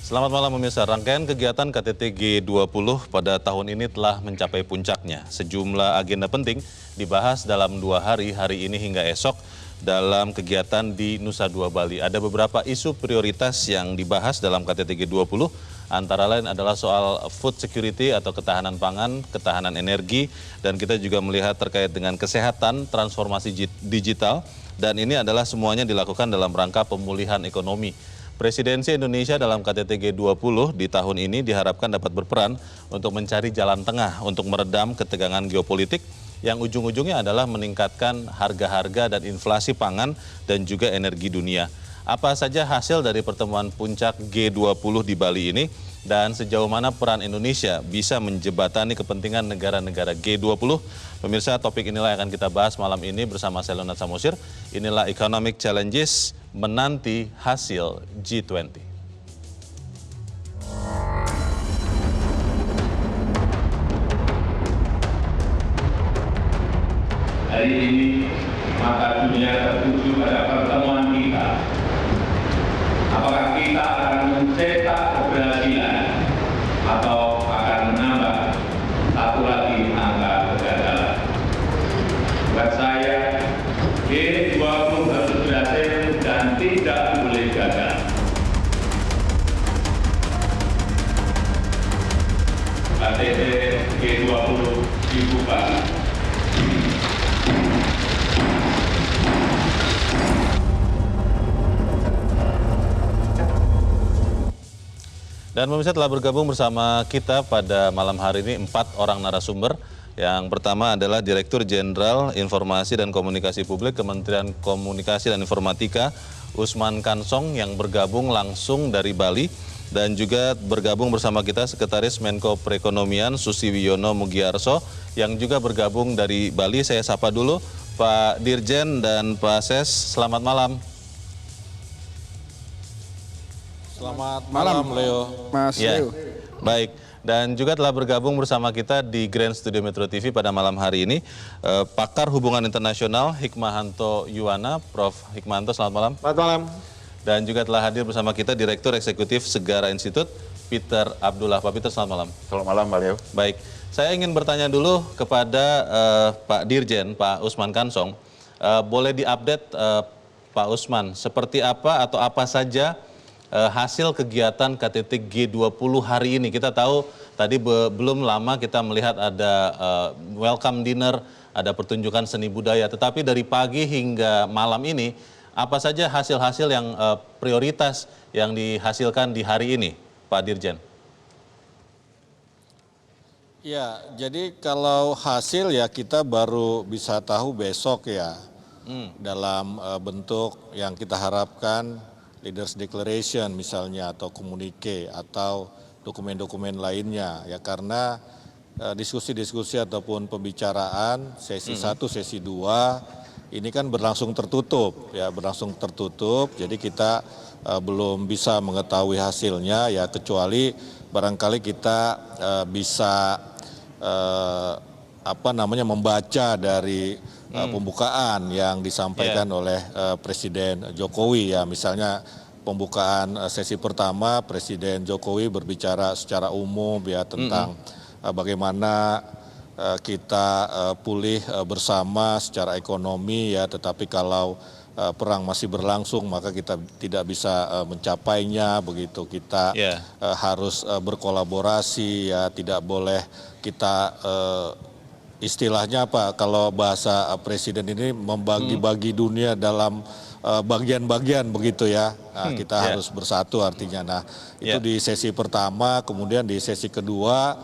Selamat malam pemirsa. Rangkaian kegiatan KTT G20 pada tahun ini telah mencapai puncaknya. Sejumlah agenda penting dibahas dalam 2 hari, hari ini hingga esok dalam kegiatan di Nusa Dua Bali. Ada beberapa isu prioritas yang dibahas dalam KTT G20, antara lain adalah soal food security atau ketahanan pangan, ketahanan energi, dan kita juga melihat terkait dengan kesehatan, transformasi digital, dan ini adalah semuanya dilakukan dalam rangka pemulihan ekonomi. Presidensi Indonesia dalam KTT G20 di tahun ini diharapkan dapat berperan untuk mencari jalan tengah untuk meredam ketegangan geopolitik yang ujung-ujungnya adalah meningkatkan harga-harga dan inflasi pangan dan juga energi dunia. Apa saja hasil dari pertemuan puncak G20 di Bali ini dan sejauh mana peran Indonesia bisa menjembatani kepentingan negara-negara G20? Pemirsa, topik inilah yang akan kita bahas malam ini bersama saya Leonard Samosir. Inilah Economic Challenges menanti hasil G20. Hari ini mata dunia tertuju pada pertemuan kita. Apakah kita akan mencetak keberhasilan atau akan menambah satu lagi angka kegagalan? Buat saya, G20 harus berhasil dan tidak boleh gagal. KTT G20 dibuka. Dan pemirsa, telah bergabung bersama kita pada malam hari ini 4 orang narasumber. Yang pertama adalah Direktur Jenderal Informasi dan Komunikasi Publik Kementerian Komunikasi dan Informatika, Usman Kansong, yang bergabung langsung dari Bali. Dan juga bergabung bersama kita Sekretaris Menko Perekonomian Susiwiono Mugiarso yang juga bergabung dari Bali. Saya sapa dulu Pak Dirjen dan Pak Ses, selamat malam. Selamat malam Leo. Mas Leo. Baik, dan juga telah bergabung bersama kita di Grand Studio Metro TV pada malam hari ini pakar hubungan internasional Hikmahanto Yuwana. Prof. Hikmahanto, selamat malam. Selamat malam. Dan juga telah hadir bersama kita Direktur Eksekutif Segara Institute, Peter Abdullah. Pak Peter, selamat malam. Selamat malam, Pak Leo. Baik, saya ingin bertanya dulu kepada Pak Dirjen, Pak Usman Kansong. Boleh diupdate Pak Usman, seperti apa atau apa saja hasil kegiatan KTT G20 hari ini? Kita tahu tadi belum lama kita melihat ada welcome dinner, ada pertunjukan seni budaya. Tetapi dari pagi hingga malam ini, apa saja hasil-hasil yang prioritas yang dihasilkan di hari ini, Pak Dirjen? Ya, jadi kalau hasil ya kita baru bisa tahu besok ya, dalam bentuk yang kita harapkan, Leaders Declaration misalnya, atau komunike, atau dokumen-dokumen lainnya. Ya, karena diskusi-diskusi ataupun pembicaraan sesi 1, sesi 2 ini kan berlangsung tertutup, ya, berlangsung tertutup. Jadi kita belum bisa mengetahui hasilnya, ya, kecuali barangkali kita bisa membaca dari pembukaan yang disampaikan oleh Presiden Jokowi, ya, misalnya pembukaan sesi pertama Presiden Jokowi berbicara secara umum, ya, tentang bagaimana kita pulih bersama secara ekonomi, ya, tetapi kalau perang masih berlangsung maka kita tidak bisa mencapainya, begitu. Kita harus berkolaborasi, ya, tidak boleh kita istilahnya apa, kalau bahasa Presiden ini membagi-bagi dunia dalam bagian-bagian, begitu ya. Nah, kita harus bersatu artinya. Nah, itu di sesi pertama. Kemudian di sesi kedua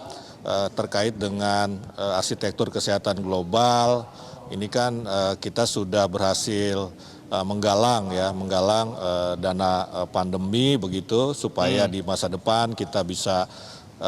terkait dengan arsitektur kesehatan global. Ini kan kita sudah berhasil menggalang dana pandemi, begitu, supaya di masa depan kita bisa,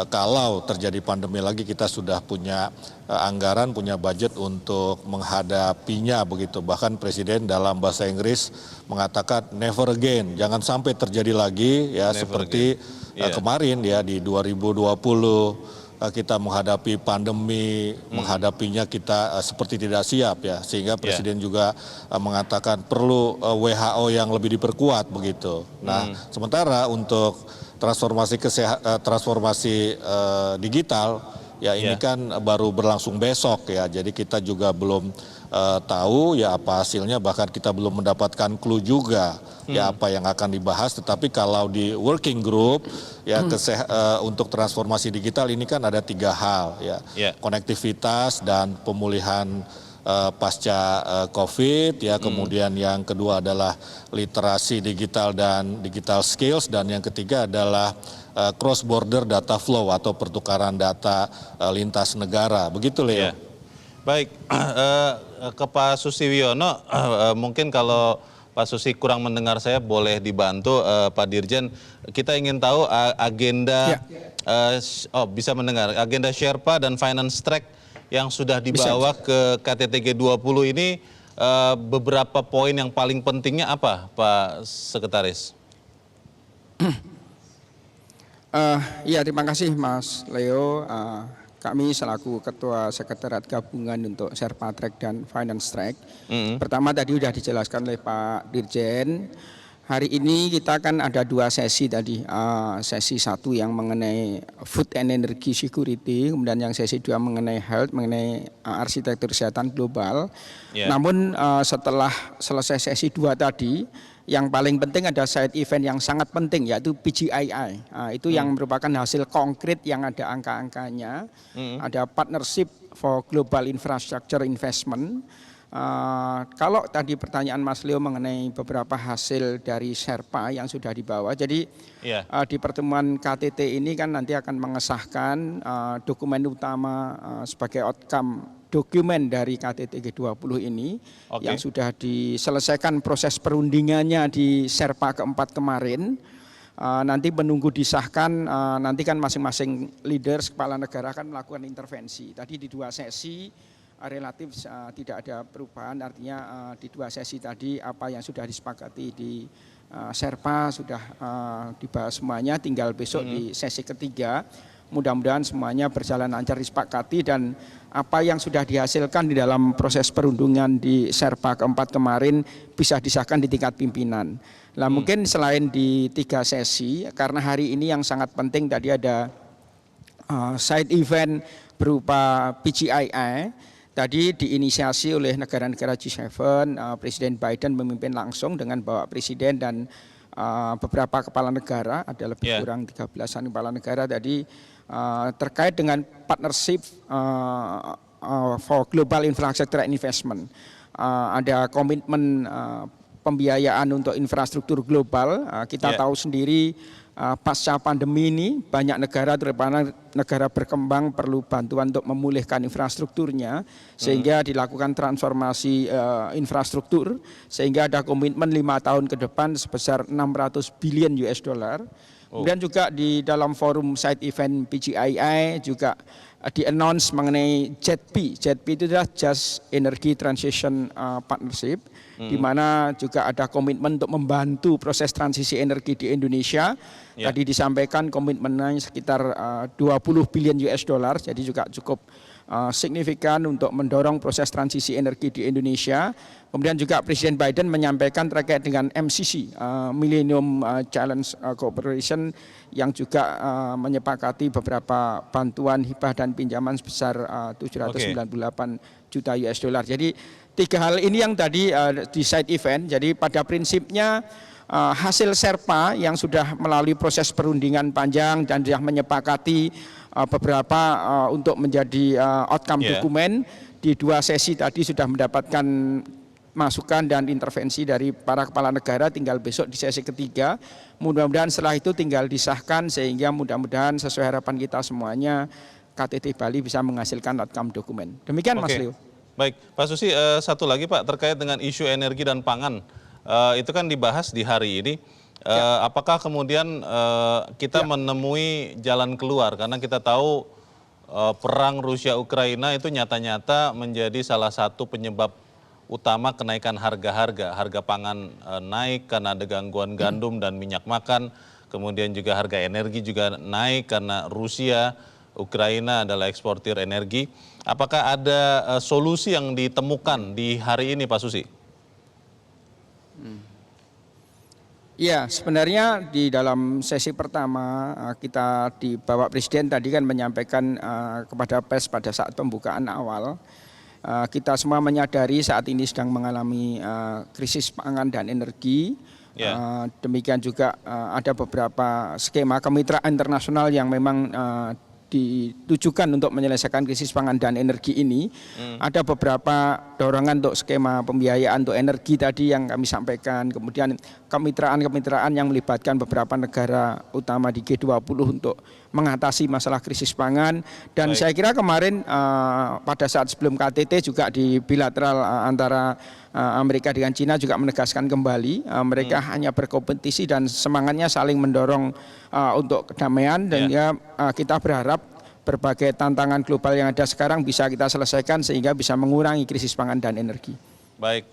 kalau terjadi pandemi lagi, kita sudah punya anggaran, punya budget untuk menghadapinya, begitu. Bahkan Presiden dalam bahasa Inggris mengatakan never again, jangan sampai terjadi lagi, ya, seperti kemarin, ya, di 2020 kita menghadapi pandemi, menghadapinya kita seperti tidak siap ya, sehingga Presiden juga mengatakan perlu WHO yang lebih diperkuat begitu. Nah, sementara untuk transformasi digital ya ini kan baru berlangsung besok ya, jadi kita juga belum tahu ya apa hasilnya, bahkan kita belum mendapatkan clue juga ya apa yang akan dibahas. Tetapi kalau di working group ya untuk transformasi digital ini kan ada 3 hal ya, konektivitas dan pemulihan pasca COVID ya, kemudian yang kedua adalah literasi digital dan digital skills, dan yang ketiga adalah cross border data flow atau pertukaran data lintas negara. Begitu Leo. Baik, ke Pak Susiwiono, mungkin kalau Pak Susi kurang mendengar saya boleh dibantu Pak Dirjen. Kita ingin tahu agenda, bisa mendengar, agenda Sherpa dan Finance Track yang sudah dibawa ke KTT G20 ini, beberapa poin yang paling pentingnya apa Pak Sekretaris? Ya, terima kasih Mas Leo. Kami selaku Ketua Sekretariat Gabungan untuk Sherpa Track dan Finance Track. Pertama tadi sudah dijelaskan oleh Pak Dirjen. Hari ini kita kan ada 2 sesi tadi. Sesi 1 yang mengenai food and energy security, kemudian yang sesi 2 mengenai health, mengenai arsitektur kesehatan global. Namun setelah selesai sesi 2 tadi, yang paling penting ada side event yang sangat penting, yaitu PGII. Itu yang merupakan hasil konkret yang ada angka-angkanya. Ada Partnership for Global Infrastructure Investment. Kalau tadi pertanyaan Mas Leo mengenai beberapa hasil dari Sherpa yang sudah dibawa, jadi di pertemuan KTT ini kan nanti akan mengesahkan dokumen utama sebagai outcome dokumen dari KTT G20 ini yang sudah diselesaikan proses perundingannya di Sherpa keempat kemarin. Nanti menunggu disahkan, nanti kan masing-masing leaders kepala negara akan melakukan intervensi. Tadi di 2 sesi relatif tidak ada perubahan, artinya di 2 sesi tadi apa yang sudah disepakati di Sherpa sudah dibahas semuanya, tinggal besok di sesi ketiga. Mudah-mudahan semuanya berjalan lancar disepakati, dan apa yang sudah dihasilkan di dalam proses perundingan di Sherpa keempat kemarin bisa disahkan di tingkat pimpinan. Nah, mungkin selain di 3 sesi, karena hari ini yang sangat penting tadi ada side event berupa PGII, tadi diinisiasi oleh negara-negara G7, Presiden Biden memimpin langsung dengan Bapak Presiden dan beberapa kepala negara, ada lebih kurang 13-an kepala negara tadi, terkait dengan partnership for global infrastructure investment. Ada komitmen pembiayaan untuk infrastruktur global. Kita tahu sendiri pasca pandemi ini banyak negara, terutama negara berkembang, perlu bantuan untuk memulihkan infrastrukturnya, sehingga dilakukan transformasi infrastruktur, sehingga ada komitmen 5 tahun ke depan sebesar 600 billion US dollar. Kemudian juga di dalam forum side event PGII juga di-announce mengenai JETP. JETP itu adalah Just Energy Transition Partnership, di mana juga ada komitmen untuk membantu proses transisi energi di Indonesia. Tadi disampaikan komitmennya sekitar 20 billion US dollar, jadi juga cukup signifikan untuk mendorong proses transisi energi di Indonesia. Kemudian juga Presiden Biden menyampaikan terkait dengan MCC, Millennium Challenge Cooperation, yang juga menyepakati beberapa bantuan hibah dan pinjaman sebesar 798 juta US dollar. Jadi 3 hal ini yang tadi di side event. Jadi pada prinsipnya hasil Sherpa yang sudah melalui proses perundingan panjang dan sudah menyepakati beberapa untuk menjadi outcome dokumen, di 2 sesi tadi sudah mendapatkan masukan dan intervensi dari para kepala negara, tinggal besok di sesi ketiga. Mudah-mudahan setelah itu tinggal disahkan, sehingga mudah-mudahan sesuai harapan kita semuanya KTT Bali bisa menghasilkan outcome dokumen. Demikian Mas Leo. Baik, Pak Susi, satu lagi Pak, terkait dengan isu energi dan pangan. Itu kan dibahas di hari ini. Apakah kemudian kita menemui jalan keluar? Karena kita tahu perang Rusia-Ukraina itu nyata-nyata menjadi salah satu penyebab utama kenaikan harga pangan naik karena ada gangguan gandum dan minyak makan, kemudian juga harga energi juga naik karena Rusia Ukraina adalah eksportir energi. Apakah ada solusi yang ditemukan di hari ini, Pak Susi? Ya, sebenarnya di dalam sesi pertama kita di Bapak Presiden tadi kan menyampaikan kepada pers pada saat pembukaan awal, kita semua menyadari saat ini sedang mengalami krisis pangan dan energi. Demikian juga ada beberapa skema kemitraan internasional yang memang ditujukan untuk menyelesaikan krisis pangan dan energi ini. Ada beberapa dorongan untuk skema pembiayaan untuk energi tadi yang kami sampaikan, kemudian kemitraan-kemitraan yang melibatkan beberapa negara utama di G20 untuk mengatasi masalah krisis pangan. Dan saya kira kemarin pada saat sebelum KTT juga di bilateral antara Amerika dengan Cina juga menegaskan kembali mereka hanya berkompetisi dan semangatnya saling mendorong untuk kedamaian, dan kita berharap berbagai tantangan global yang ada sekarang bisa kita selesaikan sehingga bisa mengurangi krisis pangan dan energi. Baik,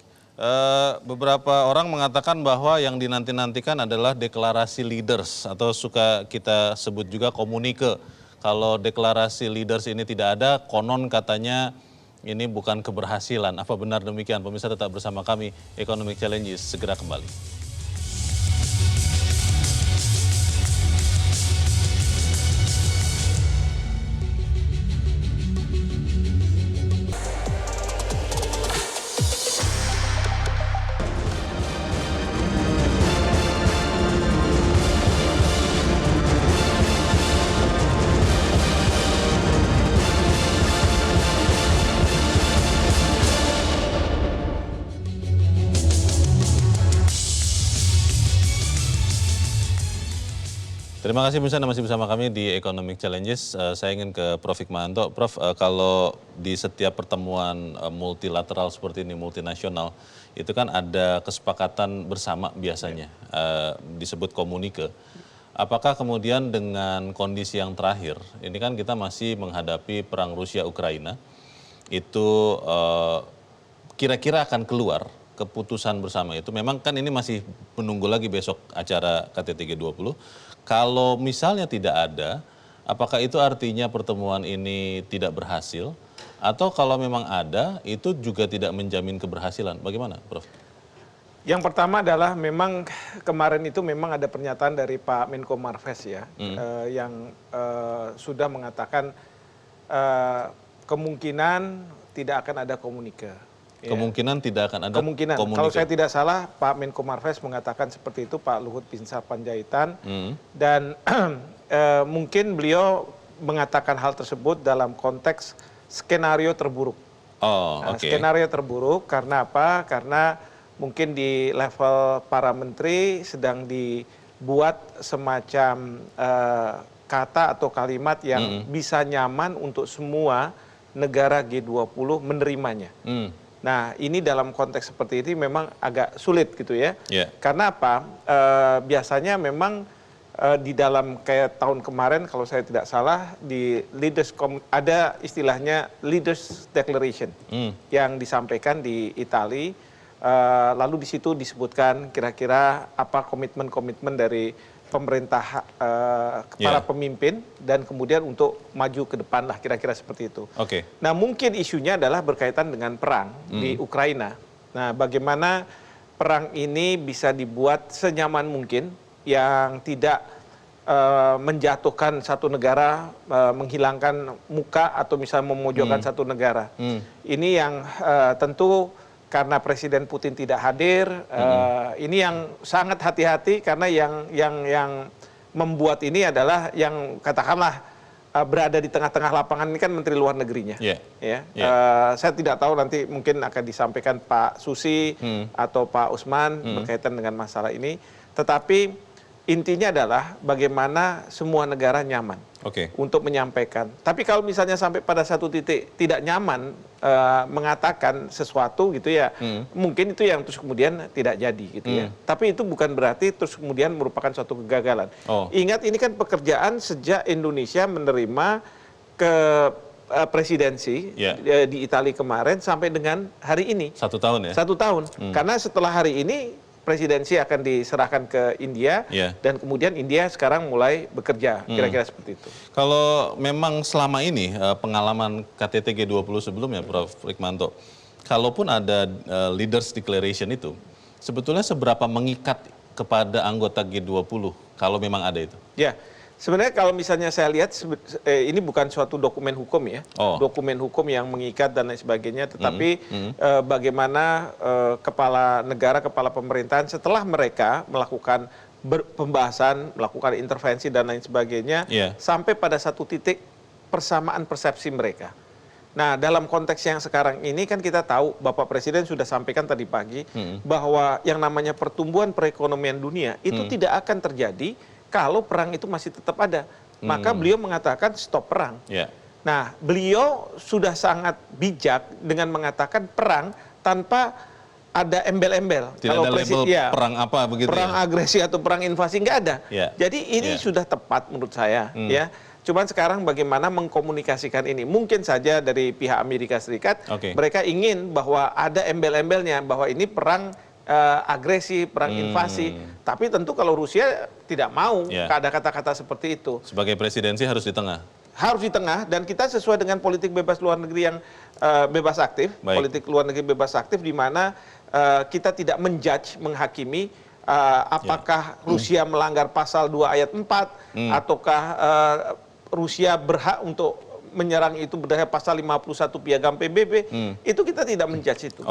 beberapa orang mengatakan bahwa yang dinanti-nantikan adalah deklarasi leaders atau suka kita sebut juga komunike. Kalau deklarasi leaders ini tidak ada, konon katanya ini bukan keberhasilan. Apa benar demikian? Pemirsa tetap bersama kami, Economic Challenges segera kembali. Terima kasih pemirsa, Anda masih bersama kami di Economic Challenges. Saya ingin ke Prof. Hikmahanto. Prof, kalau di setiap pertemuan multilateral seperti ini, multinasional, itu kan ada kesepakatan bersama biasanya, disebut komunike. Apakah kemudian dengan kondisi yang terakhir, ini kan kita masih menghadapi perang Rusia-Ukraina, itu kira-kira akan keluar keputusan bersama itu? Memang kan ini masih menunggu lagi besok acara KTT G20. Kalau misalnya tidak ada, apakah itu artinya pertemuan ini tidak berhasil? Atau kalau memang ada, itu juga tidak menjamin keberhasilan? Bagaimana, Prof? Yang pertama adalah memang kemarin itu memang ada pernyataan dari Pak Menko Marves ya, yang sudah mengatakan kemungkinan tidak akan ada komunike. Kemungkinan tidak akan ada komunike. Kalau saya tidak salah, Pak Menko Marves mengatakan seperti itu, Pak Luhut Binsar Panjaitan. Dan mungkin beliau mengatakan hal tersebut dalam konteks skenario terburuk. Skenario terburuk karena apa? Karena mungkin di level para menteri sedang dibuat semacam kata atau kalimat yang bisa nyaman untuk semua negara G20 menerimanya. Nah, ini dalam konteks seperti ini memang agak sulit gitu ya. Karena apa? Biasanya memang di dalam kayak tahun kemarin kalau saya tidak salah di ada istilahnya Leaders Declaration yang disampaikan di Italia. Lalu di situ disebutkan kira-kira apa komitmen-komitmen dari pemerintah, para pemimpin, dan kemudian untuk maju ke depan lah, kira-kira seperti itu. Nah, mungkin isunya adalah berkaitan dengan perang di Ukraina. Nah, bagaimana perang ini bisa dibuat senyaman mungkin, yang tidak menjatuhkan satu negara, menghilangkan muka atau misalnya memojokkan satu negara. Ini yang tentu karena Presiden Putin tidak hadir, ini yang sangat hati-hati karena yang membuat ini adalah yang katakanlah berada di tengah-tengah lapangan ini kan Menteri Luar Negerinya. Saya tidak tahu nanti mungkin akan disampaikan Pak Susi atau Pak Usman berkaitan dengan masalah ini. Tetapi intinya adalah bagaimana semua negara nyaman untuk menyampaikan. Tapi kalau misalnya sampai pada satu titik tidak nyaman mengatakan sesuatu gitu ya, mungkin itu yang terus kemudian tidak jadi gitu ya. Tapi itu bukan berarti terus kemudian merupakan suatu kegagalan. Ingat, ini kan pekerjaan sejak Indonesia menerima ke presidensi di Italia kemarin sampai dengan hari ini. 1 tahun ya? 1 tahun. Karena setelah hari ini presidensi akan diserahkan ke India, dan kemudian India sekarang mulai bekerja, kira-kira seperti itu. Kalau memang selama ini pengalaman KTT G20 sebelumnya, Prof. Rikmanto, kalaupun ada Leaders Declaration itu, sebetulnya seberapa mengikat kepada anggota G20 kalau memang ada itu? Ya, sebenarnya kalau misalnya saya lihat ini bukan suatu dokumen hukum ya, dokumen hukum yang mengikat dan lain sebagainya, tetapi bagaimana kepala negara, kepala pemerintahan setelah mereka melakukan pembahasan, melakukan intervensi dan lain sebagainya, sampai pada satu titik persamaan persepsi mereka. Nah, dalam konteks yang sekarang ini kan kita tahu Bapak Presiden sudah sampaikan tadi pagi bahwa yang namanya pertumbuhan perekonomian dunia itu tidak akan terjadi kalau perang itu masih tetap ada. Maka beliau mengatakan stop perang. Nah, beliau sudah sangat bijak dengan mengatakan perang tanpa ada embel-embel. Tidak ada label perang apa begitu, perang agresi atau perang invasi, nggak ada. Jadi ini sudah tepat menurut saya. Ya. Cuman sekarang bagaimana mengkomunikasikan ini. Mungkin saja dari pihak Amerika Serikat, mereka ingin bahwa ada embel-embelnya, bahwa ini perang agresi, perang invasi. Tapi tentu kalau Rusia tidak mau ada kata-kata seperti itu. Sebagai presidensi harus di tengah. Harus di tengah, dan kita sesuai dengan politik bebas luar negeri yang bebas aktif. Politik luar negeri bebas aktif di mana kita tidak menjudge, menghakimi apakah Rusia melanggar pasal 2 ayat 4 ataukah Rusia berhak untuk menyerang itu berdasarkan pasal 51 Piagam PBB. Itu kita tidak menjudge itu.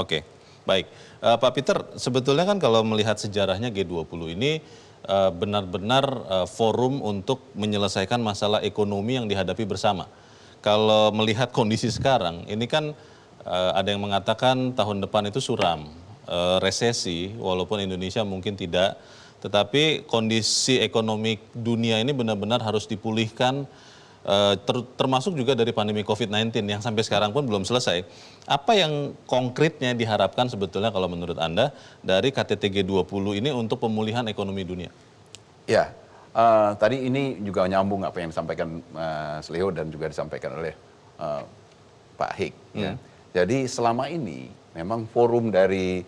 Baik, Pak Peter, sebetulnya kan kalau melihat sejarahnya G20 ini benar-benar forum untuk menyelesaikan masalah ekonomi yang dihadapi bersama. Kalau melihat kondisi sekarang, ini kan ada yang mengatakan tahun depan itu suram, resesi, walaupun Indonesia mungkin tidak, tetapi kondisi ekonomi dunia ini benar-benar harus dipulihkan, termasuk juga dari pandemi COVID-19 yang sampai sekarang pun belum selesai. Apa yang konkretnya diharapkan sebetulnya kalau menurut Anda dari KTT G20 ini untuk pemulihan ekonomi dunia? Ya, tadi ini juga nyambung apa yang disampaikan Mas Leo dan juga disampaikan oleh Pak Hik. Ya. Jadi selama ini memang forum dari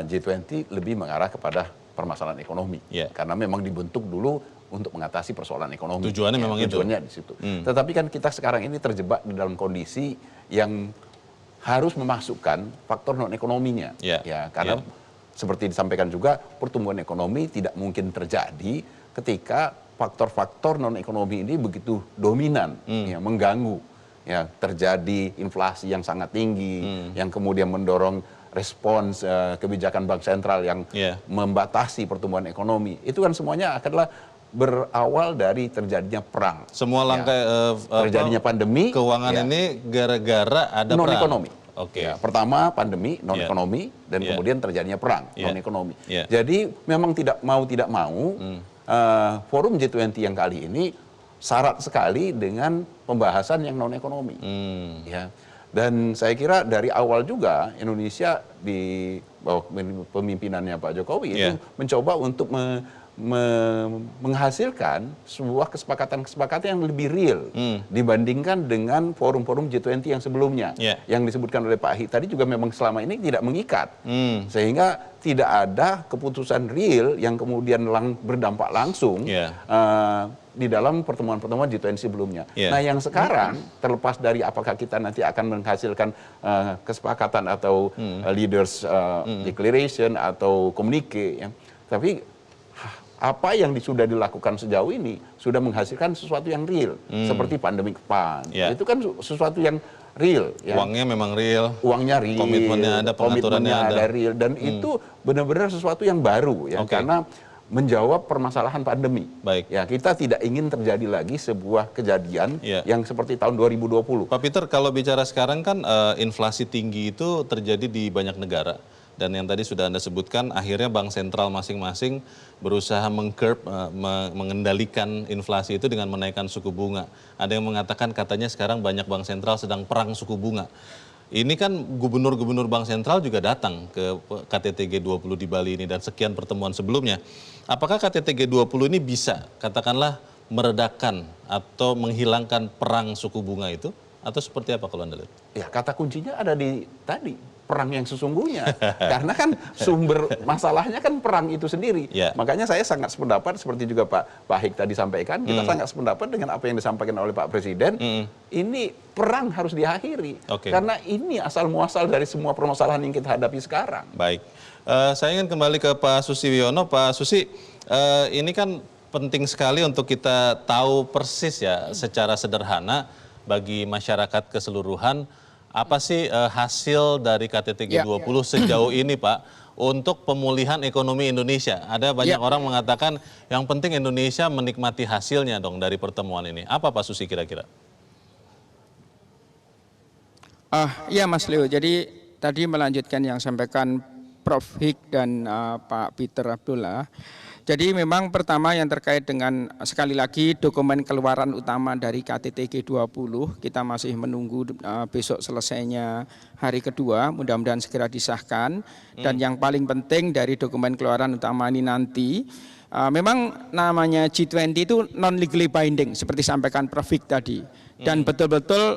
G20 lebih mengarah kepada permasalahan ekonomi. Karena memang dibentuk dulu untuk mengatasi persoalan ekonomi. Tujuannya memang tujuannya di situ. Tetapi kan kita sekarang ini terjebak di dalam kondisi yang harus memasukkan faktor non ekonominya. Karena seperti disampaikan juga pertumbuhan ekonomi tidak mungkin terjadi ketika faktor-faktor non ekonomi ini begitu dominan, mengganggu. Terjadi inflasi yang sangat tinggi, yang kemudian mendorong respons kebijakan bank sentral yang membatasi pertumbuhan ekonomi. Itu kan semuanya adalah berawal dari terjadinya perang. Semua langkah terjadinya pandemi keuangan ini gara-gara ada non perang. Ekonomi. Pertama pandemi non ekonomi dan kemudian terjadinya perang non ekonomi. Jadi memang tidak mau forum G20 yang kali ini syarat sekali dengan pembahasan yang non ekonomi. Dan saya kira dari awal juga Indonesia di bawah pemimpinannya Pak Jokowi itu mencoba untuk menghasilkan sebuah kesepakatan-kesepakatan yang lebih real dibandingkan dengan forum-forum G20 yang sebelumnya. Yang disebutkan oleh Pak Hik tadi juga memang selama ini tidak mengikat. Sehingga tidak ada keputusan real yang kemudian berdampak langsung di dalam pertemuan-pertemuan G20 sebelumnya. Nah yang sekarang terlepas dari apakah kita nanti akan menghasilkan kesepakatan atau leaders declaration atau communique, tapi apa yang sudah dilakukan sejauh ini sudah menghasilkan sesuatu yang real, seperti pandemic fund. Itu kan sesuatu yang real. Uangnya memang real. Uangnya real. Komitmennya ada, pengaturannya ada. Real. Dan itu benar-benar sesuatu yang baru, karena menjawab permasalahan pandemi. Kita tidak ingin terjadi lagi sebuah kejadian yang seperti tahun 2020. Pak Peter, kalau bicara sekarang kan inflasi tinggi itu terjadi di banyak negara. Dan yang tadi sudah Anda sebutkan, akhirnya bank sentral masing-masing berusaha mengendalikan inflasi itu dengan menaikkan suku bunga. Ada yang mengatakan katanya sekarang banyak bank sentral sedang perang suku bunga. Ini kan gubernur-gubernur bank sentral juga datang ke KTT G20 di Bali ini dan sekian pertemuan sebelumnya. Apakah KTT G20 ini bisa katakanlah meredakan atau menghilangkan perang suku bunga itu? Atau seperti apa kalau Anda lihat? Ya, kata kuncinya ada di tadi. perang yang sesungguhnya. Karena kan sumber masalahnya kan perang itu sendiri. Makanya saya sangat sependapat seperti juga Pak Hik tadi sampaikan, kita sangat sependapat dengan apa yang disampaikan oleh Pak Presiden. Ini perang harus diakhiri. Karena ini asal muasal dari semua permasalahan yang kita hadapi sekarang. Baik. Saya ingin kembali ke Pak Susi Wiono. Pak Susi, ini kan penting sekali untuk kita tahu persis ya secara sederhana bagi masyarakat keseluruhan apa sih hasil dari KTT G20 sejauh ini Pak untuk pemulihan ekonomi Indonesia. Ada banyak orang mengatakan yang penting Indonesia menikmati hasilnya dong dari pertemuan ini. Apa Pak Susi kira-kira? Ya Mas Leo, jadi tadi melanjutkan yang sampaikan Prof. Hik dan Pak Peter Abdullah. Jadi memang pertama yang terkait dengan sekali lagi dokumen keluaran utama dari KTT G20, kita masih menunggu besok selesainya hari kedua, mudah-mudahan segera disahkan. Dan yang paling penting dari dokumen keluaran utama ini nanti, memang namanya G20 itu non-legally binding seperti sampaikan Prof. Hik tadi. Dan betul-betul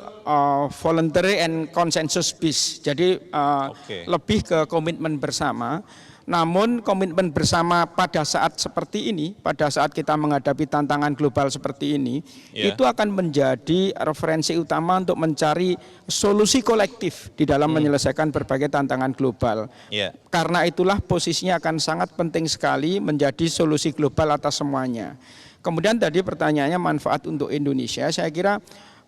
voluntary and consensus based, jadi lebih ke komitmen bersama. Namun komitmen bersama pada saat seperti ini, pada saat kita menghadapi tantangan global seperti ini, itu akan menjadi referensi utama untuk mencari solusi kolektif di dalam menyelesaikan berbagai tantangan global. Karena itulah posisinya akan sangat penting sekali menjadi solusi global atas semuanya. Kemudian tadi pertanyaannya manfaat untuk Indonesia, saya kira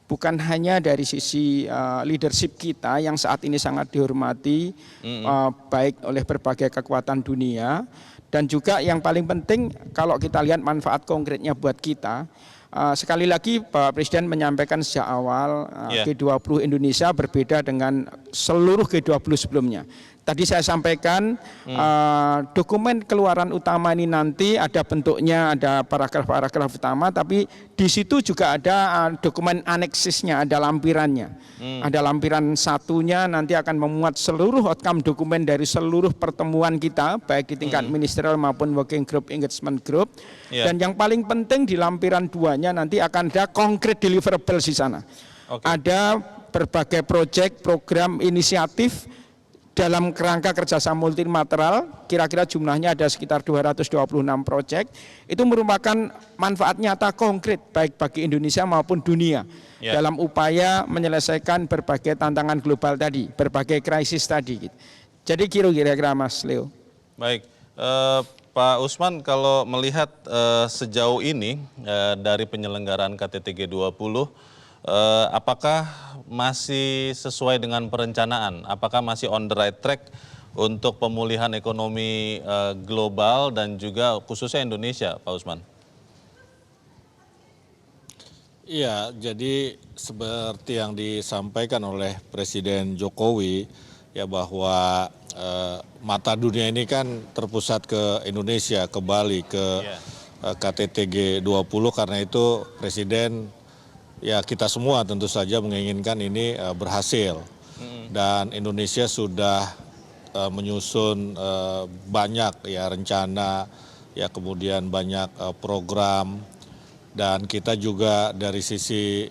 bukan hanya dari sisi leadership kita yang saat ini sangat dihormati baik oleh berbagai kekuatan dunia, dan juga yang paling penting kalau kita lihat manfaat konkretnya buat kita, sekali lagi Pak Presiden menyampaikan sejak awal G20 Indonesia berbeda dengan seluruh G20 sebelumnya. Tadi saya sampaikan dokumen keluaran utama ini nanti ada bentuknya, ada paragraf-paragraf utama, tapi di situ juga ada dokumen aneksisnya, ada lampirannya. Ada lampiran satunya nanti akan memuat seluruh outcome dokumen dari seluruh pertemuan kita, baik di tingkat ministerial maupun working group, engagement group. Dan yang paling penting di lampiran duanya nanti akan ada concrete deliverables di sana. Ada berbagai proyek, program, inisiatif dalam kerangka kerjasama multilateral, kira-kira jumlahnya ada sekitar 226 proyek, itu merupakan manfaat nyata konkret baik bagi Indonesia maupun dunia dalam upaya menyelesaikan berbagai tantangan global tadi, berbagai krisis tadi. Jadi kira-kira Mas Leo. Baik, Pak Usman, kalau melihat sejauh ini dari penyelenggaraan KTT G20, apakah masih sesuai dengan perencanaan? Apakah masih on the right track untuk pemulihan ekonomi global dan juga khususnya Indonesia, Pak Usman? Iya, jadi seperti yang disampaikan oleh Presiden Jokowi, ya bahwa mata dunia ini kan terpusat ke Indonesia, ke Bali, ke KTT G20, karena itu Presiden, ya kita semua tentu saja menginginkan ini berhasil. Dan Indonesia sudah menyusun banyak ya rencana, ya kemudian banyak program, dan kita juga dari sisi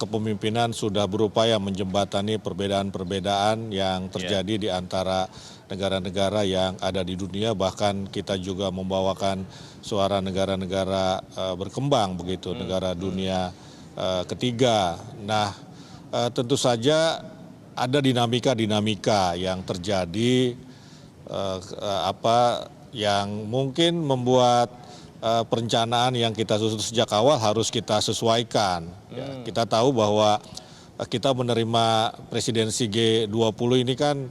kepemimpinan sudah berupaya menjembatani perbedaan-perbedaan yang terjadi di antara negara-negara yang ada di dunia, bahkan kita juga membawakan suara negara-negara berkembang begitu, negara dunia ketiga. Nah, tentu saja ada dinamika-dinamika yang terjadi, yang mungkin membuat perencanaan yang kita susun sejak awal harus kita sesuaikan. Kita tahu bahwa kita menerima presidensi G20 ini kan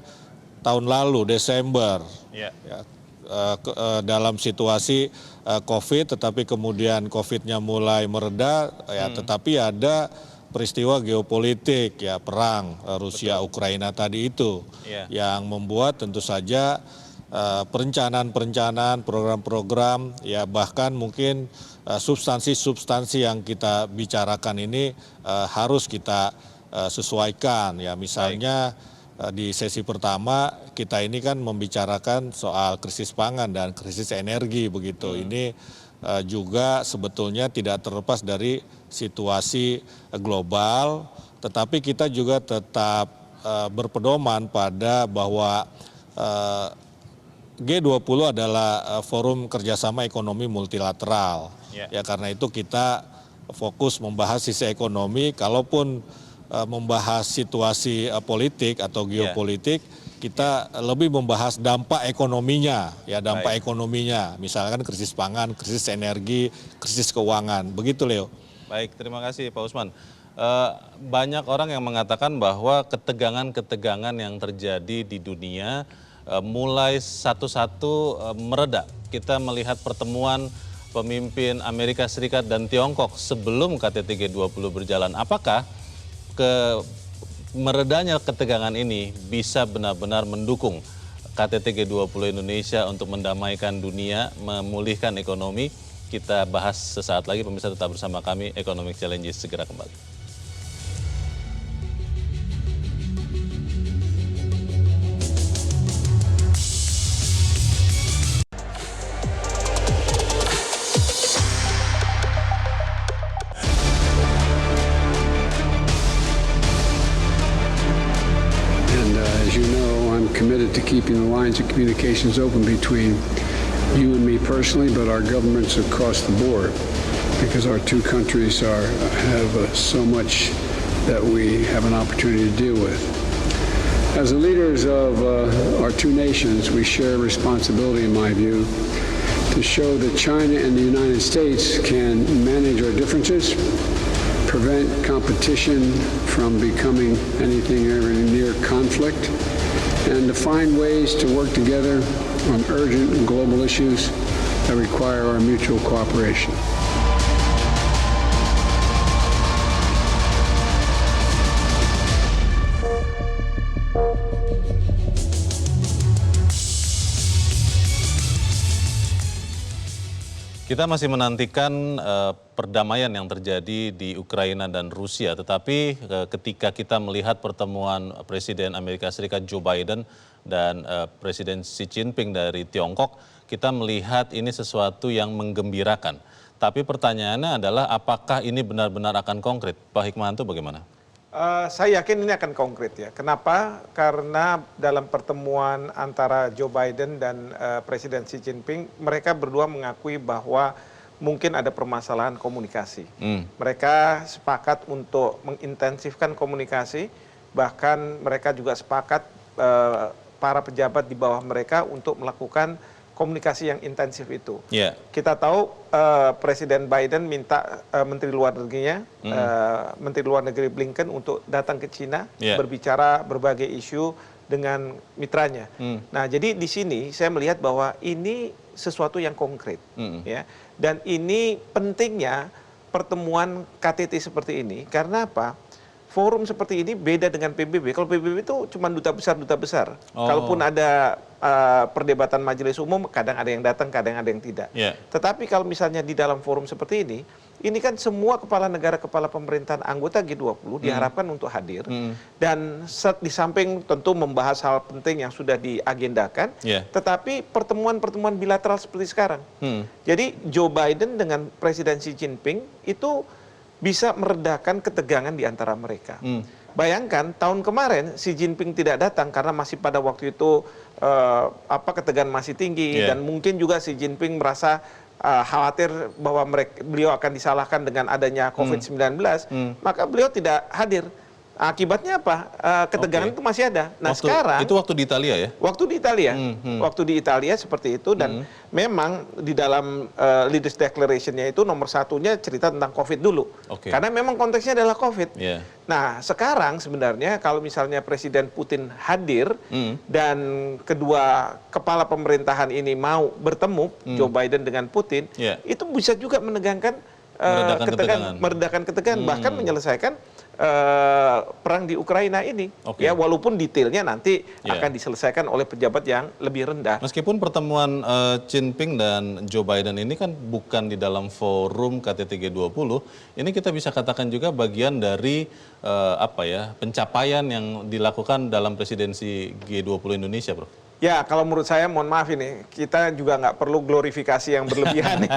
tahun lalu Desember. Dalam situasi COVID, tetapi kemudian COVID-nya mulai mereda, ya, tetapi ada peristiwa geopolitik, ya perang Rusia-Ukraina tadi itu, yang membuat tentu saja perencanaan-perencanaan, program-program, ya bahkan mungkin substansi-substansi yang kita bicarakan ini harus kita sesuaikan, ya misalnya. Di sesi pertama kita ini kan membicarakan soal krisis pangan dan krisis energi begitu. Ini juga sebetulnya tidak terlepas dari situasi global, tetapi kita juga tetap berpedoman pada bahwa G20 adalah forum kerjasama ekonomi multilateral. Ya karena itu kita fokus membahas sisi ekonomi, kalaupun membahas situasi politik atau geopolitik, kita lebih membahas dampak ekonominya, ya dampak ekonominya, misalkan krisis pangan, krisis energi, krisis keuangan, begitu Leo. Baik, terima kasih Pak Usman. Banyak orang yang mengatakan bahwa ketegangan-ketegangan yang terjadi di dunia mulai satu-satu mereda. Kita melihat pertemuan pemimpin Amerika Serikat dan Tiongkok sebelum KTT G20 berjalan. Apakah meredanya ketegangan ini bisa benar-benar mendukung KTT G20 Indonesia untuk mendamaikan dunia, memulihkan ekonomi? Kita bahas sesaat lagi, pemirsa tetap bersama kami, Economic Challenges segera kembali. As you know, I'm committed to keeping the lines of communications open between you and me personally, but our governments across the board, because our two countries have so much that we have an opportunity to deal with. As the leaders of our two nations, we share responsibility, in my view, to show that China and the United States can manage our differences, prevent competition from becoming anything near conflict, and to find ways to work together on urgent and global issues that require our mutual cooperation. Kita masih menantikan perdamaian yang terjadi di Ukraina dan Rusia, tetapi ketika kita melihat pertemuan Presiden Amerika Serikat Joe Biden dan Presiden Xi Jinping dari Tiongkok, kita melihat ini sesuatu yang menggembirakan. Tapi pertanyaannya adalah apakah ini benar-benar akan konkret? Pak Hikmahanto bagaimana? Saya yakin ini akan konkret ya. Kenapa? Karena dalam pertemuan antara Joe Biden dan Presiden Xi Jinping, mereka berdua mengakui bahwa mungkin ada permasalahan komunikasi. Mereka sepakat untuk mengintensifkan komunikasi, bahkan mereka juga sepakat para pejabat di bawah mereka untuk melakukan komunikasi yang intensif itu. Kita tahu Presiden Biden minta Menteri Luar Negerinya, Menteri Luar Negeri Blinken untuk datang ke China, berbicara berbagai isu dengan mitranya. Nah, jadi di sini saya melihat bahwa ini sesuatu yang konkret, ya. Dan ini pentingnya pertemuan KTT seperti ini, karena apa? Forum seperti ini beda dengan PBB. Kalau PBB itu cuma duta besar. Kalaupun ada perdebatan majelis umum, kadang ada yang datang, kadang ada yang tidak. Tetapi kalau misalnya di dalam forum seperti ini kan semua kepala negara, kepala pemerintahan anggota G20 diharapkan untuk hadir. Dan di samping tentu membahas hal penting yang sudah diagendakan, tetapi pertemuan-pertemuan bilateral seperti sekarang. Jadi Joe Biden dengan Presiden Xi Jinping itu bisa meredakan ketegangan di antara mereka. Bayangkan tahun kemarin Xi Jinping tidak datang karena masih pada waktu itu ketegangan masih tinggi, dan mungkin juga Xi Jinping merasa khawatir bahwa beliau akan disalahkan dengan adanya COVID-19, maka beliau tidak hadir. Akibatnya apa? Ketegangan itu masih ada. Nah, sekarang itu waktu di Italia ya? Waktu di Italia. Waktu di Italia seperti itu, dan memang di dalam Leaders Declaration-nya itu nomor satunya cerita tentang COVID dulu. Karena memang konteksnya adalah COVID. Nah, sekarang sebenarnya kalau misalnya Presiden Putin hadir dan kedua kepala pemerintahan ini mau bertemu, Joe Biden dengan Putin, itu bisa juga meredakan ketegangan, bahkan menyelesaikan perang di Ukraina ini. Ya, walaupun detailnya nanti akan diselesaikan oleh pejabat yang lebih rendah. Meskipun pertemuan Jinping dan Joe Biden ini kan bukan di dalam forum KTT G20, ini kita bisa katakan juga bagian dari pencapaian yang dilakukan dalam presidensi G20 Indonesia, Bro. Ya, kalau menurut saya, mohon maaf ini, kita juga nggak perlu glorifikasi yang berlebihan.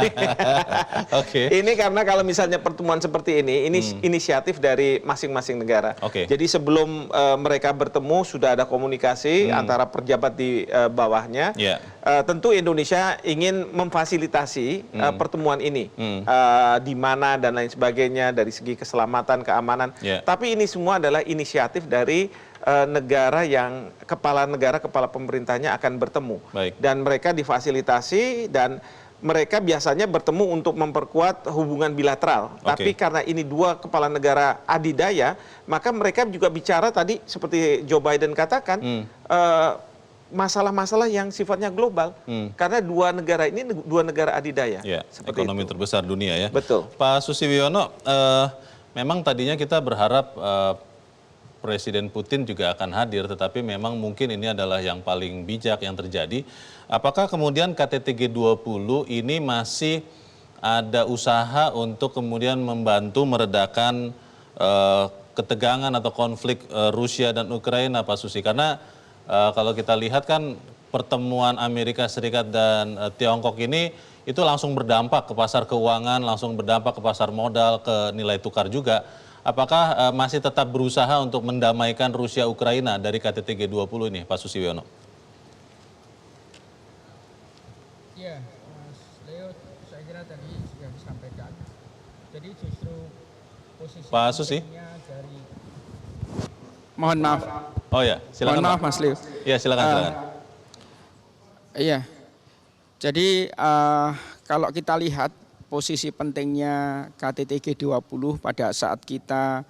Oke. Ini karena kalau misalnya pertemuan seperti ini inisiatif dari masing-masing negara. Oke. Jadi sebelum mereka bertemu sudah ada komunikasi antara pejabat di bawahnya. Ya. Tentu Indonesia ingin memfasilitasi pertemuan ini, di mana dan lain sebagainya dari segi keselamatan, keamanan. Ya. Tapi ini semua adalah inisiatif dari negara yang kepala pemerintahnya akan bertemu. Baik. Dan mereka difasilitasi dan mereka biasanya bertemu untuk memperkuat hubungan bilateral. Oke. Tapi karena ini dua kepala negara adidaya, maka mereka juga bicara tadi seperti Joe Biden katakan, masalah-masalah yang sifatnya global. Karena dua negara ini dua negara adidaya. Ya, Seperti ekonomi itu. terbesar dunia ya. Betul. Pak Susiwiono, memang tadinya kita berharap Presiden Putin juga akan hadir, tetapi memang mungkin ini adalah yang paling bijak yang terjadi. Apakah kemudian KTT G20 ini masih ada usaha untuk kemudian membantu meredakan ketegangan atau konflik Rusia dan Ukraina, Pak Susi? Karena kalau kita lihat kan pertemuan Amerika Serikat dan Tiongkok ini itu langsung berdampak ke pasar keuangan, langsung berdampak ke pasar modal, ke nilai tukar juga. Apakah masih tetap berusaha untuk mendamaikan Rusia-Ukraina dari KTT G20 ini, Pak Susiwiono? Ya, Mas Leo, saya kira tadi sudah disampaikan. Jadi justru posisi Pak Susi? dari... Mohon maaf. Oh ya, silakan. Mohon maaf, Pak. Mas Leo. Iya, silakan. Iya. Jadi kalau kita lihat posisi pentingnya KTT G20 pada saat kita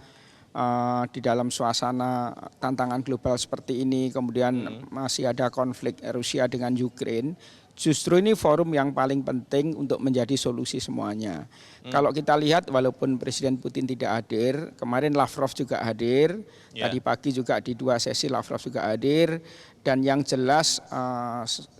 di dalam suasana tantangan global seperti ini, kemudian masih ada konflik Rusia dengan Ukraina, justru ini forum yang paling penting untuk menjadi solusi semuanya. Kalau kita lihat walaupun Presiden Putin tidak hadir, kemarin Lavrov juga hadir, tadi pagi juga di 2 sesi Lavrov juga hadir, dan yang jelas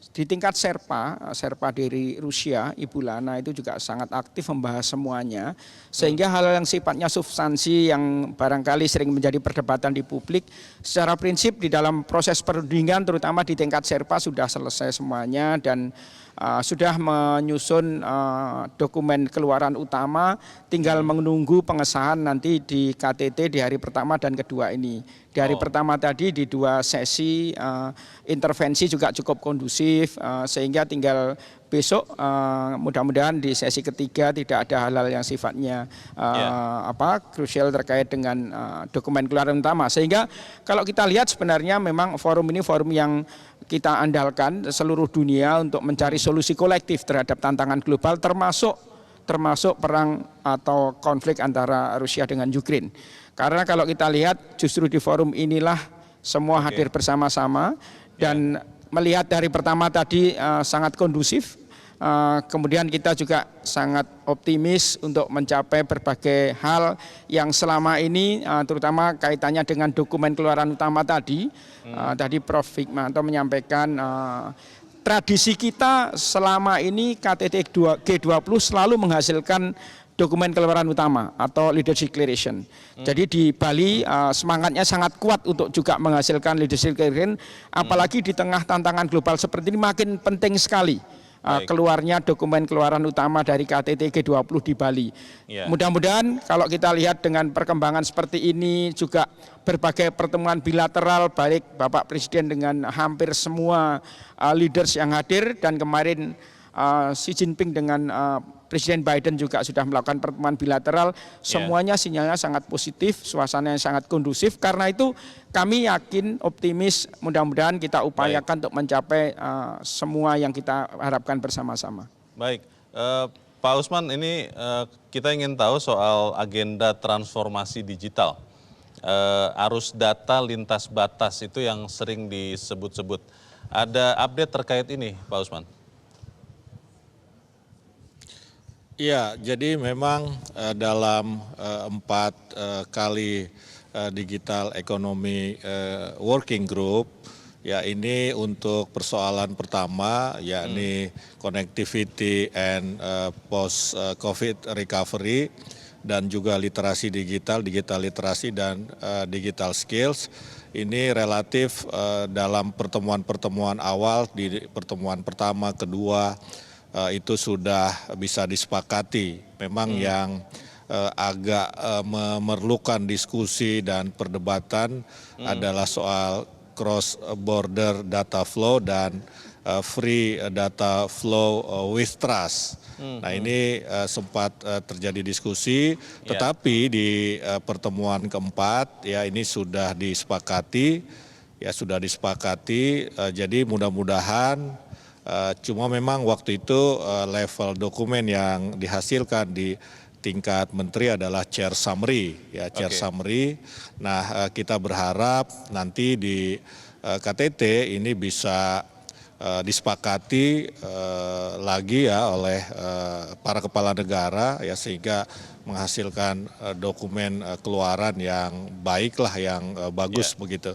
di tingkat Sherpa dari Rusia, Ibu Lana itu juga sangat aktif membahas semuanya, sehingga hal yang sifatnya substansi yang barangkali sering menjadi perdebatan di publik, secara prinsip di dalam proses perundingan terutama di tingkat Sherpa sudah selesai semuanya dan sudah menyusun dokumen keluaran utama, tinggal menunggu pengesahan nanti di KTT di hari pertama dan kedua ini. Di hari pertama tadi di 2 sesi intervensi juga cukup kondusif, sehingga tinggal besok mudah-mudahan di sesi ketiga tidak ada hal-hal yang sifatnya krusial terkait dengan dokumen keluaran utama. Sehingga kalau kita lihat sebenarnya memang forum ini forum yang kita andalkan seluruh dunia untuk mencari solusi kolektif terhadap tantangan global termasuk perang atau konflik antara Rusia dengan Ukraina. Karena kalau kita lihat justru di forum inilah semua hadir bersama-sama dan melihat dari pertama tadi sangat kondusif. Kemudian kita juga sangat optimis untuk mencapai berbagai hal yang selama ini terutama kaitannya dengan dokumen keluaran utama tadi. Tadi Prof. Hikmanto menyampaikan tradisi kita selama ini KTT G20 selalu menghasilkan dokumen keluaran utama atau leadership declaration. Jadi di Bali semangatnya sangat kuat untuk juga menghasilkan leadership declaration, apalagi di tengah tantangan global seperti ini makin penting sekali keluarnya dokumen keluaran utama dari KTT G20 di Bali. Mudah-mudahan kalau kita lihat dengan perkembangan seperti ini juga berbagai pertemuan bilateral baik Bapak Presiden dengan hampir semua leaders yang hadir dan kemarin Xi Jinping dengan Presiden Biden juga sudah melakukan pertemuan bilateral, semuanya sinyalnya sangat positif, suasananya sangat kondusif. Karena itu kami yakin, optimis, mudah-mudahan kita upayakan untuk mencapai semua yang kita harapkan bersama-sama. Baik, Pak Usman, ini kita ingin tahu soal agenda transformasi digital. Arus data lintas batas itu yang sering disebut-sebut. Ada update terkait ini, Pak Usman? Iya, jadi memang dalam 4 kali digital economy working group, ya ini untuk persoalan pertama yakni connectivity and post COVID recovery. dan juga literasi digital, digital literasi dan digital skills. Ini relatif dalam pertemuan-pertemuan awal, di pertemuan pertama, kedua, itu sudah bisa disepakati. Memang yang agak memerlukan diskusi dan perdebatan adalah soal cross border data flow dan free data flow with trust. Nah ini sempat terjadi diskusi, tetapi di pertemuan keempat ya ini sudah disepakati, jadi mudah-mudahan. Cuma memang waktu itu level dokumen yang dihasilkan di tingkat menteri adalah chair summary, summary. Nah kita berharap nanti di KTT ini bisa disepakati lagi ya oleh para kepala negara ya sehingga menghasilkan dokumen keluaran yang baik lah, yang bagus begitu.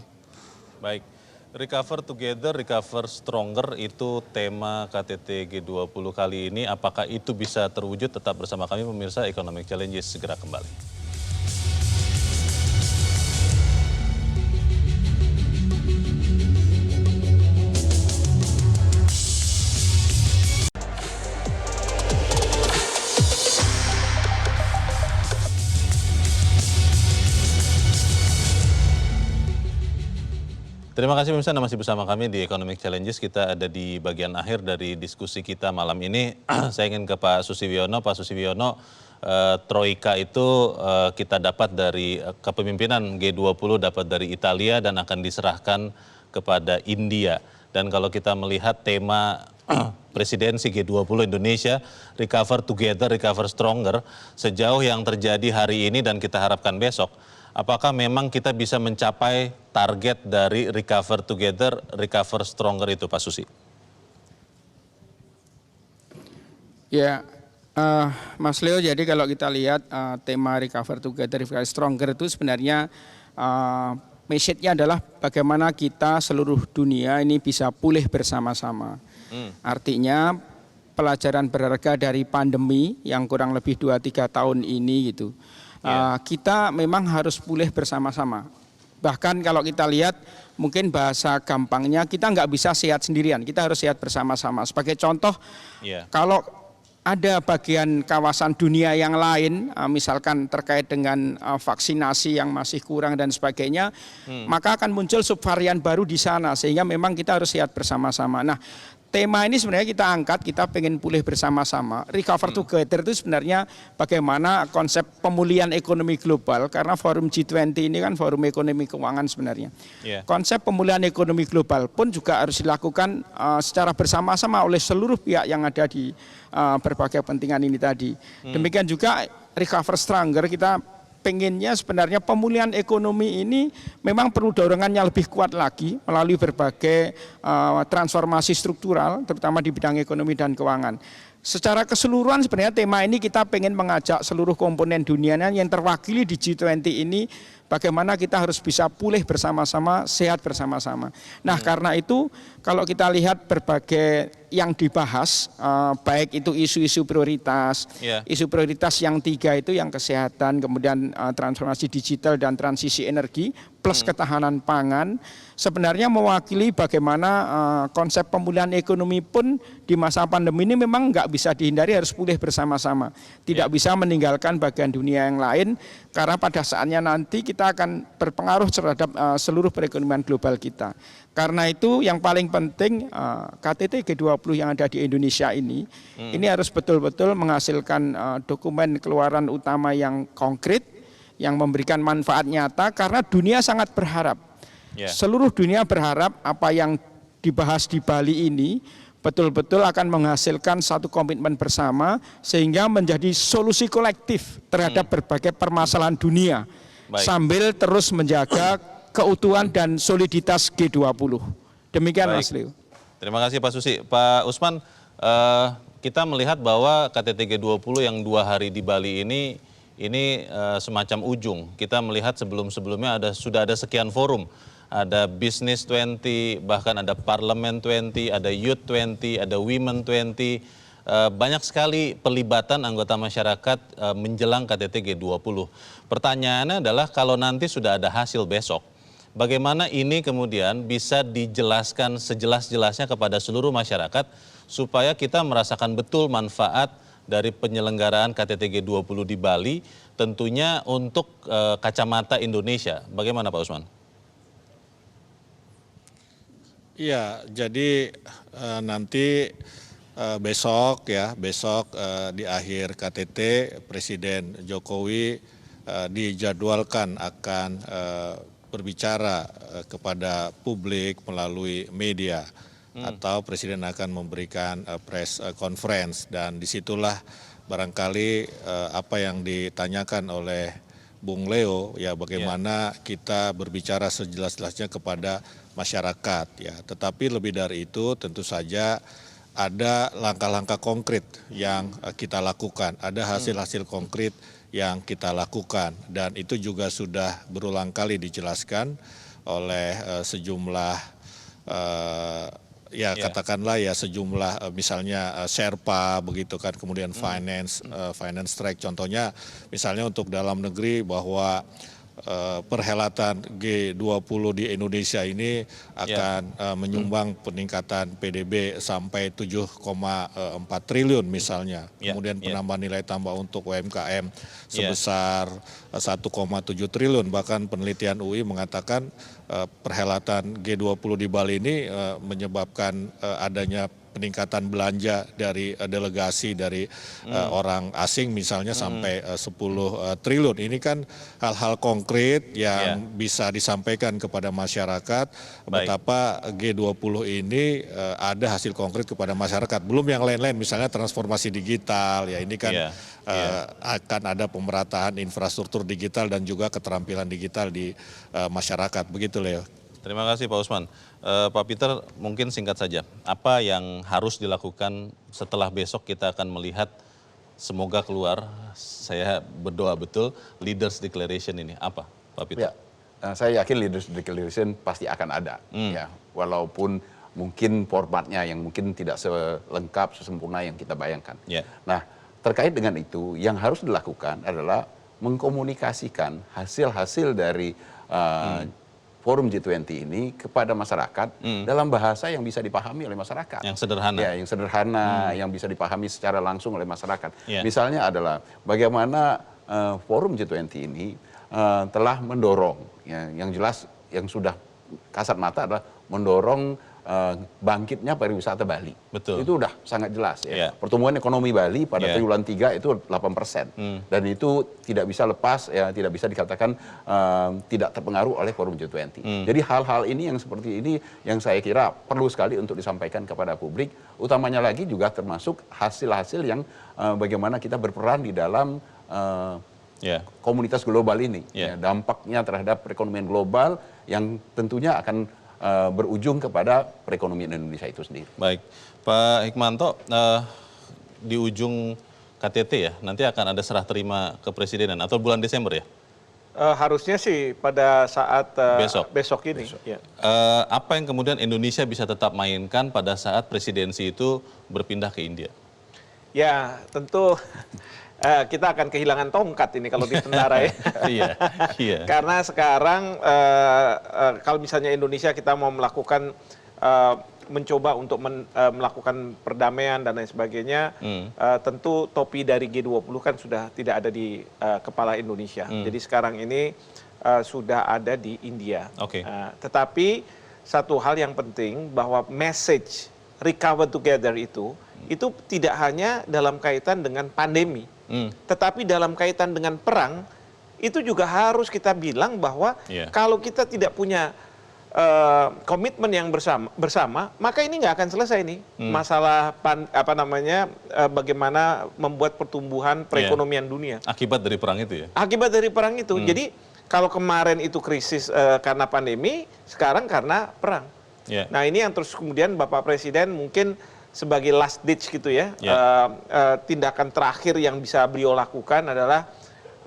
Baik, Recover Together, Recover Stronger itu tema KTT G20 kali ini. Apakah itu bisa terwujud? Tetap bersama kami pemirsa Economic Challenges, segera kembali. Terima kasih pemirsa, Anda masih bersama kami di Economic Challenges. Kita ada di bagian akhir dari diskusi kita malam ini. Saya ingin ke Pak Susywiono. Pak Susywiono, Troika itu kita dapat dari kepemimpinan G20, dapat dari Italia dan akan diserahkan kepada India. Dan kalau kita melihat tema presidensi G20 Indonesia, Recover Together, Recover Stronger, sejauh yang terjadi hari ini dan kita harapkan besok, apakah memang kita bisa mencapai target dari Recover Together, Recover Stronger itu, Pak Susi? Ya, Mas Leo, jadi kalau kita lihat tema Recover Together, Recover Stronger itu sebenarnya message-nya adalah bagaimana kita seluruh dunia ini bisa pulih bersama-sama. Artinya pelajaran berharga dari pandemi yang kurang lebih 2-3 tahun ini gitu. Kita memang harus pulih bersama-sama. Bahkan kalau kita lihat mungkin bahasa gampangnya kita nggak bisa sehat sendirian, kita harus sehat bersama-sama. Sebagai contoh, kalau ada bagian kawasan dunia yang lain, misalkan terkait dengan vaksinasi yang masih kurang dan sebagainya, maka akan muncul subvarian baru di sana, sehingga memang kita harus sehat bersama-sama. Nah, tema ini sebenarnya kita angkat, kita pengen pulih bersama-sama. Recover Together itu sebenarnya bagaimana konsep pemulihan ekonomi global, karena forum G20 ini kan forum ekonomi keuangan sebenarnya. Konsep pemulihan ekonomi global pun juga harus dilakukan secara bersama-sama oleh seluruh pihak yang ada di berbagai kepentingan ini tadi. Demikian juga Recover Stronger, kita pengennya sebenarnya pemulihan ekonomi ini memang perlu dorongannya lebih kuat lagi melalui berbagai transformasi struktural, terutama di bidang ekonomi dan keuangan. Secara keseluruhan sebenarnya tema ini kita pengen mengajak seluruh komponen dunia yang terwakili di G20 ini, bagaimana kita harus bisa pulih bersama-sama, sehat bersama-sama. Nah karena itu kalau kita lihat berbagai yang dibahas, baik itu isu-isu prioritas, isu prioritas yang 3 itu yang kesehatan, kemudian transformasi digital dan transisi energi, plus ketahanan pangan, sebenarnya mewakili bagaimana konsep pemulihan ekonomi pun di masa pandemi ini memang nggak bisa dihindari, harus pulih bersama-sama. Tidak bisa meninggalkan bagian dunia yang lain, karena pada saatnya nanti kita akan berpengaruh terhadap seluruh perekonomian global kita. Karena itu yang paling penting KTT G20 yang ada di Indonesia ini harus betul-betul menghasilkan dokumen keluaran utama yang konkret, yang memberikan manfaat nyata, karena dunia sangat berharap. Seluruh dunia berharap apa yang dibahas di Bali ini betul-betul akan menghasilkan satu komitmen bersama sehingga menjadi solusi kolektif terhadap berbagai permasalahan dunia. Sambil terus menjaga keutuhan dan soliditas G20. Demikian Mas Leo. Terima kasih Pak Susi. Pak Usman, kita melihat bahwa KTT G20 yang 2 hari di Bali ini semacam ujung. Kita melihat sebelum-sebelumnya sudah ada sekian forum. Ada Business 20, bahkan ada Parliament 20, ada Youth 20, ada Women 20, banyak sekali pelibatan anggota masyarakat menjelang KTT G20. Pertanyaannya adalah kalau nanti sudah ada hasil besok, bagaimana ini kemudian bisa dijelaskan sejelas-jelasnya kepada seluruh masyarakat supaya kita merasakan betul manfaat dari penyelenggaraan KTT G20 di Bali, tentunya untuk kacamata Indonesia. Bagaimana Pak Usman? Iya, jadi nanti besok di akhir KTT Presiden Jokowi dijadwalkan akan berbicara kepada publik melalui media atau Presiden akan memberikan press conference, dan disitulah barangkali apa yang ditanyakan oleh Bung Leo, ya bagaimana kita berbicara sejelas-jelasnya kepada masyarakat, ya. Tetapi lebih dari itu tentu saja ada langkah-langkah konkret yang kita lakukan, ada hasil-hasil konkret yang kita lakukan, dan itu juga sudah berulang kali dijelaskan oleh sejumlah katakanlah ya sejumlah misalnya Sherpa begitu kan, kemudian finance track, contohnya misalnya untuk dalam negeri bahwa perhelatan G20 di Indonesia ini akan menyumbang peningkatan PDB sampai 7,4 triliun misalnya. Kemudian penambahan nilai tambah untuk UMKM sebesar 1,7 triliun. Bahkan penelitian UI mengatakan perhelatan G20 di Bali ini menyebabkan adanya peningkatan belanja dari delegasi dari orang asing misalnya sampai 10 triliun. Ini kan hal-hal konkret yang bisa disampaikan kepada masyarakat betapa G20 ini ada hasil konkret kepada masyarakat. Belum yang lain-lain, misalnya transformasi digital, ya ini kan akan ada pemerataan infrastruktur digital dan juga keterampilan digital di masyarakat. Begitu, Leo. Terima kasih Pak Usman. Pak Peter, mungkin singkat saja, apa yang harus dilakukan setelah besok kita akan melihat semoga keluar, saya berdoa betul, Leaders Declaration ini, apa Pak Peter? Ya, saya yakin Leaders Declaration pasti akan ada, ya, walaupun mungkin formatnya yang mungkin tidak selengkap, sesempurna yang kita bayangkan. Nah, terkait dengan itu, yang harus dilakukan adalah mengkomunikasikan hasil-hasil dari Forum G20 ini kepada masyarakat dalam bahasa yang bisa dipahami oleh masyarakat. Yang sederhana. Ya, yang sederhana, yang bisa dipahami secara langsung oleh masyarakat. Misalnya adalah bagaimana Forum G20 ini telah mendorong, ya, yang jelas yang sudah kasat mata adalah mendorong bangkitnya pariwisata Bali. Betul. Itu udah sangat jelas, ya. Pertumbuhan ekonomi Bali pada triwulan 3 itu 8%. Dan itu tidak bisa lepas, ya, tidak bisa dikatakan tidak terpengaruh oleh Forum G20. Jadi hal-hal ini yang seperti ini yang saya kira perlu sekali untuk disampaikan kepada publik, utamanya lagi juga termasuk hasil-hasil yang bagaimana kita berperan di dalam komunitas global ini. Ya, dampaknya terhadap perekonomian global yang tentunya akan berujung kepada perekonomian Indonesia itu sendiri. Baik, Pak Hikmanto, di ujung KTT ya, nanti akan ada serah terima kepresidenan atau bulan Desember ya? Harusnya sih pada saat besok ini. Ya. Apa yang kemudian Indonesia bisa tetap mainkan pada saat presidensi itu berpindah ke India? Ya, tentu kita akan kehilangan tongkat ini kalau di tentara ya. Iya. Karena sekarang kalau misalnya Indonesia kita mau melakukan mencoba untuk melakukan perdamaian dan lain sebagainya, tentu topi dari G20 kan sudah tidak ada di kepala Indonesia. Jadi sekarang ini sudah ada di India. Tetapi satu hal yang penting bahwa message recover together itu tidak hanya dalam kaitan dengan pandemi, tetapi dalam kaitan dengan perang, itu juga harus kita bilang bahwa kalau kita tidak punya komitmen yang bersama, maka ini nggak akan selesai nih masalah bagaimana membuat pertumbuhan perekonomian dunia. Akibat dari perang itu ya? Akibat dari perang itu. Jadi kalau kemarin itu krisis karena pandemi, sekarang karena perang. Nah ini yang terus kemudian Bapak Presiden mungkin sebagai last ditch gitu ya, tindakan terakhir yang bisa beliau lakukan adalah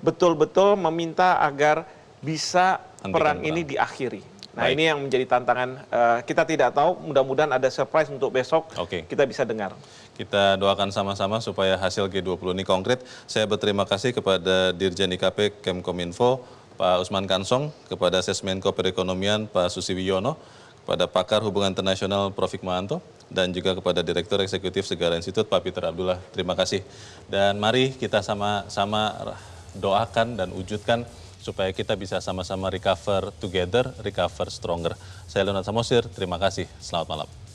betul-betul meminta agar bisa perang ini diakhiri. Nah ini yang menjadi tantangan, kita tidak tahu, mudah-mudahan ada surprise untuk besok, kita bisa dengar. Kita doakan sama-sama supaya hasil G20 ini konkret. Saya berterima kasih kepada Dirjen IKP Kemkominfo, Pak Usman Kansong, kepada Sesmenko Perekonomian, Pak Susi Wiono, kepada pakar hubungan internasional Prof. Hikmahanto, dan juga kepada Direktur Eksekutif Segara Institut, Pak Peter Abdullah. Terima kasih. Dan mari kita sama-sama doakan dan wujudkan supaya kita bisa sama-sama recover together, recover stronger. Saya Leonard Samosir, terima kasih. Selamat malam.